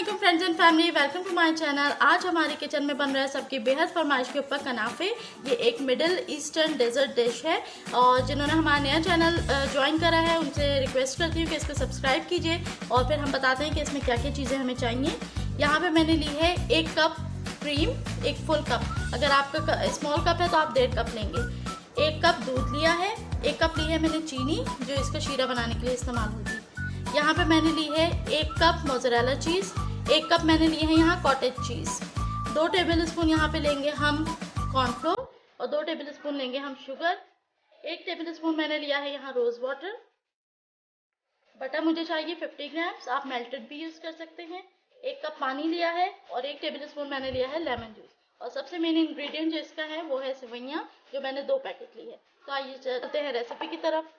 वालेकुम friends and family, welcome to my channel. आज हमारे किचन में बन रहा है सबकी बेहद फरमाइश के ऊपर कनाफे। ये एक मिडिल ईस्टर्न डेजर्ट डिश है और जिन्होंने हमारा नया चैनल ज्वाइन करा है उनसे रिक्वेस्ट करती हूँ कि इसको सब्सक्राइब कीजिए और फिर हम बताते हैं कि इसमें क्या क्या चीज़ें हमें चाहिए। यहाँ पर मैंने ली है 1 कप क्रीम, 1 फुल कप। अगर आपका स्मॉल कप है तो आप 1.5 कप लेंगे। 1 कप दूध लिया है, 1 कप ली है मैंने चीनी जो इसका शीरा बनाने के लिए इस्तेमाल होगी। यहाँ पे मैंने ली है 1 कप मोज़रेला चीज़, 1 कप मैंने लिए हैं यहाँ कॉटेज चीज़। 2 टेबल स्पून यहाँ पे लेंगे हम कॉर्नफ्लोर और 2 टेबल स्पून लेंगे हम शुगर। 1 टेबल स्पून मैंने लिया है यहाँ रोज़ वाटर। बटर मुझे चाहिए 50 ग्राम्स, आप मेल्टेड भी यूज़ कर सकते हैं। 1 कप पानी लिया है और 1 टेबल स्पून मैंने लिया है लेमन जूस। और सबसे मेन इंग्रेडिएंट जो इसका है वो है सेवइयाँ, जो मैंने 2 पैकेट ली है। तो आइए चलते हैं रेसिपी की तरफ।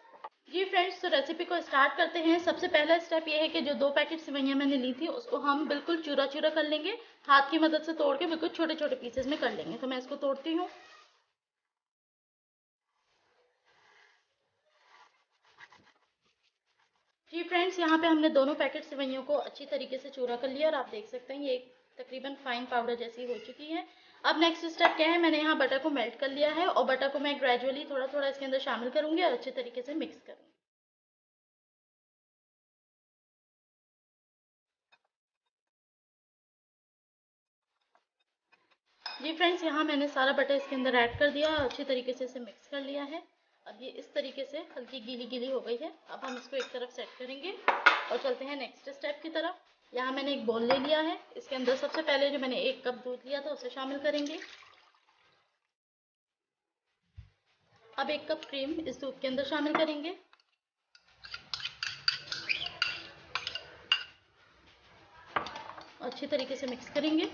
जी फ्रेंड्स, तो रेसिपी को स्टार्ट करते हैं। सबसे पहला स्टेप ये है कि जो 2 पैकेट सेवइयाँ मैंने ली थी उसको हम बिल्कुल चूरा चूरा कर लेंगे। हाथ की मदद से तोड़ के बिल्कुल छोटे छोटे पीसेस में कर लेंगे। तो मैं इसको तोड़ती हूँ। जी फ्रेंड्स, यहाँ पे हमने दोनों पैकेट सेवइयों को अच्छी तरीके से चूरा कर लिया और आप देख सकते हैं ये तकरीबन फाइन पाउडर जैसी हो चुकी है। अब नेक्स्ट स्टेप क्या है, मैंने यहाँ बटर को मेल्ट कर लिया है और बटर को मैं ग्रेजुअली थोड़ा थोड़ा इसके अंदर शामिल करूँगी और अच्छे तरीके से मिक्स करूँगी। जी फ्रेंड्स, यहाँ मैंने सारा बटर इसके अंदर ऐड कर दिया और अच्छे तरीके से इसे मिक्स कर लिया है। अब ये इस तरीके से हल्की गीली गीली हो गई है। अब हम इसको एक तरफ सेट करेंगे और चलते हैं नेक्स्ट स्टेप की तरफ। यहाँ मैंने एक बोल ले लिया है, इसके अंदर सबसे पहले जो मैंने 1 कप दूध लिया था उसे शामिल करेंगे। अब 1 कप क्रीम इस दूध के अंदर शामिल करेंगे। अच्छी तरीके से मिक्स करेंगे।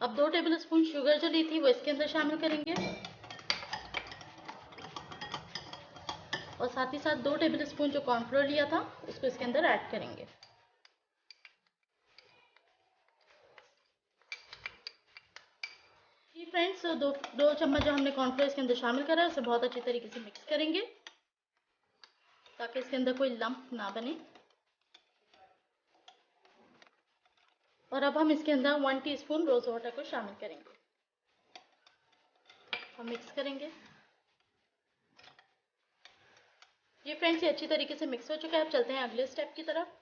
अब 2 टेबल स्पून शुगर जो ली थी वो इसके अंदर शामिल करेंगे और साथ ही साथ 2 टेबल स्पून जो कॉर्नफ्लोर लिया था उसको इसके अंदर ऐड करेंगे। जी फ्रेंड्स, दो चम्मच जो हमने कॉर्नफ्लोर इसके अंदर शामिल करा है उसे बहुत अच्छी तरीके से मिक्स करेंगे ताकि इसके अंदर कोई लंप ना बने। और अब हम इसके अंदर 1 टीस्पून रोज़ वाटर को शामिल करेंगे और मिक्स करेंगे। जी फ्रेंड्स, ये अच्छी तरीके से मिक्स हो चुका है। अब चलते हैं अगले स्टेप की तरफ।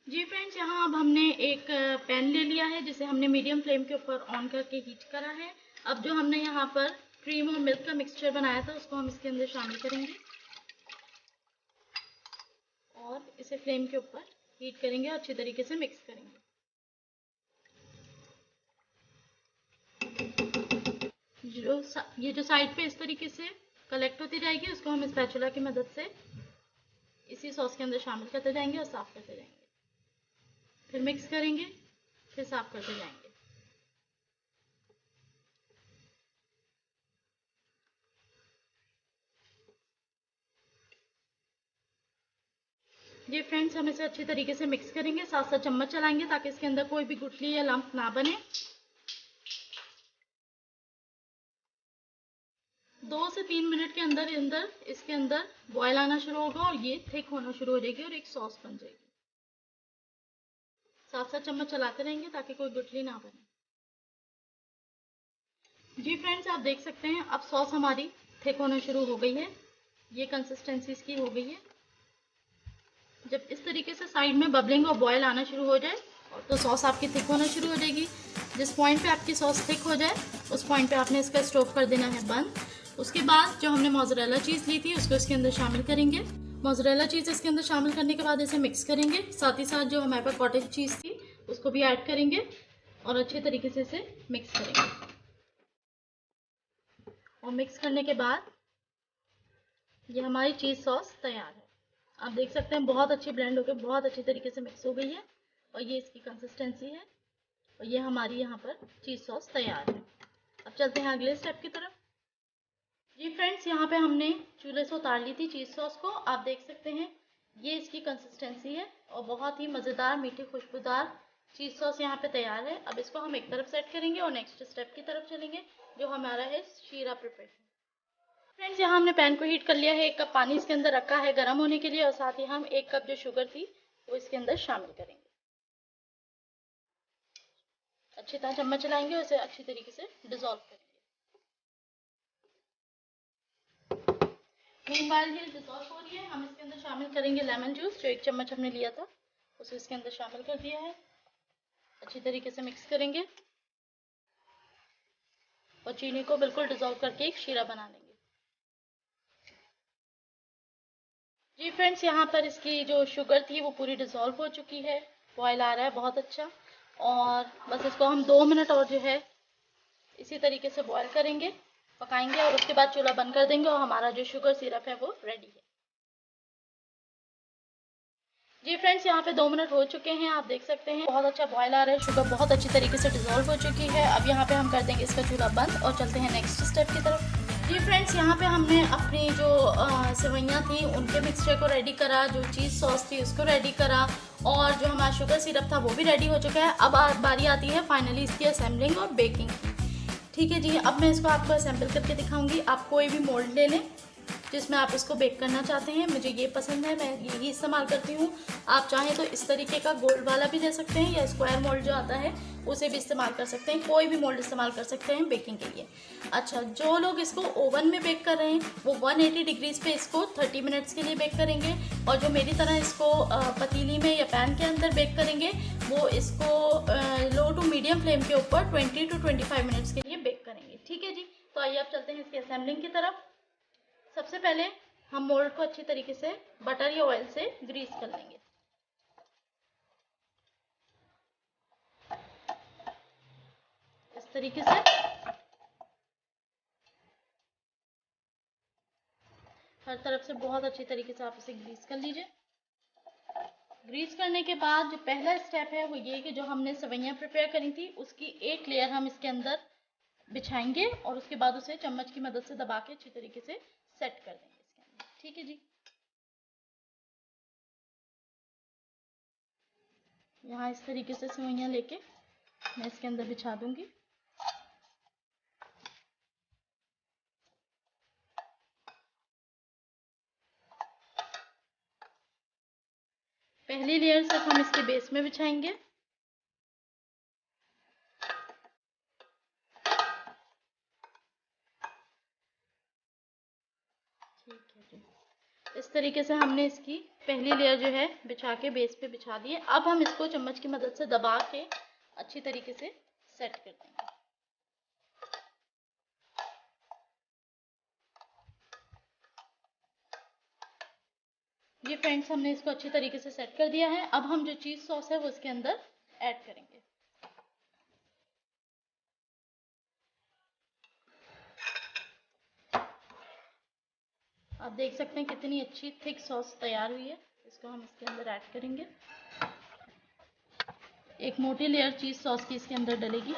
जी फ्रेंड्स, यहाँ अब हमने एक पैन ले लिया है जिसे हमने मीडियम फ्लेम के ऊपर ऑन करके हीट करा है। अब जो हमने यहाँ पर क्रीम और मिल्क का मिक्सचर बनाया था उसको हम इसके अंदर शामिल करेंगे और इसे फ्लेम के ऊपर हीट करेंगे और अच्छी तरीके से मिक्स करेंगे। ये जो साइड पे इस तरीके से कलेक्ट होती जाएगी उसको हम स्पैचुला की मदद से इसी सॉस के अंदर शामिल करते जाएंगे और साफ करते जाएंगे। फिर मिक्स करेंगे, फिर साफ करते जाएंगे। ये फ्रेंड्स, हम इसे अच्छी तरीके से मिक्स करेंगे, साथ साथ चम्मच चलाएंगे ताकि इसके अंदर कोई भी गुठली या लंप ना बने। 2 से 3 मिनट के अंदर अंदर इसके अंदर बॉयल आना शुरू होगा और ये थिक होना शुरू हो जाएगी और एक सॉस बन जाएगी। साथ साथ चम्मच चलाते रहेंगे ताकि कोई गुठली ना बने। जी फ्रेंड्स, आप देख सकते हैं अब सॉस हमारी थिक होना शुरू हो गई है। ये कंसिस्टेंसी इसकी हो गई है। जब इस तरीके से साइड में बबलिंग और बॉयल आना शुरू हो जाए तो सॉस आपकी थिक होना शुरू हो जाएगी। जिस पॉइंट पे आपकी सॉस थिक हो जाए उस पॉइंट पे आपने इसका स्टोव कर देना है बंद। उसके बाद जो हमने मोज़रेला चीज़ ली थी उसको इसके अंदर शामिल करेंगे। मोज़रेला चीज़ इसके अंदर शामिल करने के बाद इसे मिक्स करेंगे। साथ ही साथ जो हमारे पास कॉटेज चीज़ थी उसको भी ऐड करेंगे और अच्छे तरीके से इसे मिक्स करेंगे। और मिक्स करने के बाद ये हमारी चीज़ सॉस तैयार है। आप देख सकते हैं बहुत अच्छी ब्लेंड होकर बहुत अच्छी तरीके से मिक्स हो गई है और ये इसकी कंसिस्टेंसी है और ये हमारी यहाँ पर चीज़ सॉस तैयार है। अब चलते हैं अगले स्टेप की तरफ। जी फ्रेंड्स, यहाँ पे हमने चूल्हे से उतार ली थी चीज़ सॉस को। आप देख सकते हैं ये इसकी कंसिस्टेंसी है और बहुत ही मज़ेदार मीठी खुशबूदार चीज़ सॉस यहाँ पे तैयार है। अब इसको हम एक तरफ सेट करेंगे और नेक्स्ट स्टेप की तरफ चलेंगे जो हमारा है शीरा प्रिपरेशन। फ्रेंड्स, यहाँ हमने पैन को हीट कर लिया है। 1 कप पानी इसके अंदर रखा है गर्म होने के लिए और साथ ही हम 1 कप जो शुगर थी वो इसके अंदर शामिल करेंगे। अच्छी तरह चम्मच चलाएंगे और इसे अच्छी तरीके से डिसॉल्व करेंगे। मीनवाइल ये डिसॉल्व हो रही है, हम इसके अंदर शामिल करेंगे लेमन जूस, जो 1 चम्मच हमने लिया था उसे इसके अंदर शामिल कर दिया है। अच्छी तरीके से मिक्स करेंगे और चीनी को बिल्कुल डिसॉल्व करके एक शीरा बना लेंगे। जी फ्रेंड्स, यहाँ पर इसकी जो शुगर थी वो पूरी डिसॉल्व हो चुकी है, बॉयल आ रहा है बहुत अच्छा। और बस इसको हम 2 मिनट और जो है इसी तरीके से बॉयल करेंगे, पकाएंगे और उसके बाद चूल्हा बंद कर देंगे और हमारा जो शुगर सिरप है वो रेडी है। जी फ्रेंड्स, यहाँ पे 2 मिनट हो चुके हैं, आप देख सकते हैं बहुत अच्छा बॉयल आ रहा है, शुगर बहुत अच्छी तरीके से डिसॉल्व हो चुकी है। अब यहाँ पे हम कर देंगे इसका चूल्हा बंद और चलते हैं नेक्स्ट स्टेप की तरफ। जी फ्रेंड्स, यहाँ पे हमने अपनी जो सेवइयाँ थी उनके मिक्सचर को रेडी करा, जो चीज़ सॉस थी उसको रेडी करा और जो हमारा शुगर सिरप था वो भी रेडी हो चुका है। अब बारी आती है फाइनली इसकी असेंबलिंग और बेकिंग की। ठीक है जी, अब मैं इसको आपको असेंबल करके दिखाऊंगी। आप कोई भी मोल्ड ले लें जिसमें आप इसको बेक करना चाहते हैं। मुझे ये पसंद है, मैं यही इस्तेमाल करती हूँ। आप चाहें तो इस तरीके का गोल्ड वाला भी दे सकते हैं या स्क्वायर मोल्ड जो आता है उसे भी इस्तेमाल कर सकते हैं। कोई भी मोल्ड इस्तेमाल कर सकते हैं बेकिंग के लिए। अच्छा, जो लोग इसको ओवन में बेक कर रहे हैं वो 180 डिग्रीज़ पे इसको 30 मिनट्स के लिए बेक करेंगे और जो मेरी तरह इसको पतीली में या पैन के अंदर बेक करेंगे वो इसको लो टू मीडियम फ्लेम के ऊपर 20 to 25 मिनट्स के लिए बेक करेंगे। ठीक है जी, तो आइए अब चलते हैं इसकी असेंबलिंग की तरफ। सबसे पहले हम मोल्ड को अच्छी तरीके से बटर या ऑयल से ग्रीस कर लेंगे। इस तरीके से हर तरफ से बहुत अच्छी तरीके से आप इसे ग्रीस कर लीजिए। ग्रीस करने के बाद जो पहला स्टेप है वो ये कि जो हमने सेवइयाँ प्रिपेयर करी थी उसकी एक लेयर हम इसके अंदर बिछाएंगे और उसके बाद उसे चम्मच की मदद से दबा के अच्छी तरीके से सेट कर देंगे इसके अंदर। ठीक है जी, यहाँ इस तरीके से सेवइयाँ लेके मैं इसके अंदर बिछा दूंगी। पहली लेयर सिर्फ हम इसके बेस में बिछाएंगे। ठीक है जी, इस तरीके से हमने इसकी पहली लेयर जो है बिछा के बेस पे बिछा दी है। अब हम इसको चम्मच की मदद से दबा के अच्छी तरीके से सेट कर देंगे। ये फ्रेंड्स, हमने इसको अच्छी तरीके से सेट कर दिया है। अब हम जो चीज़ सॉस है वो इसके अंदर ऐड करेंगे। आप देख सकते हैं कितनी अच्छी थिक सॉस तैयार हुई है। इसको हम इसके अंदर ऐड करेंगे। एक मोटी लेयर चीज़ सॉस की इसके अंदर डलेगी।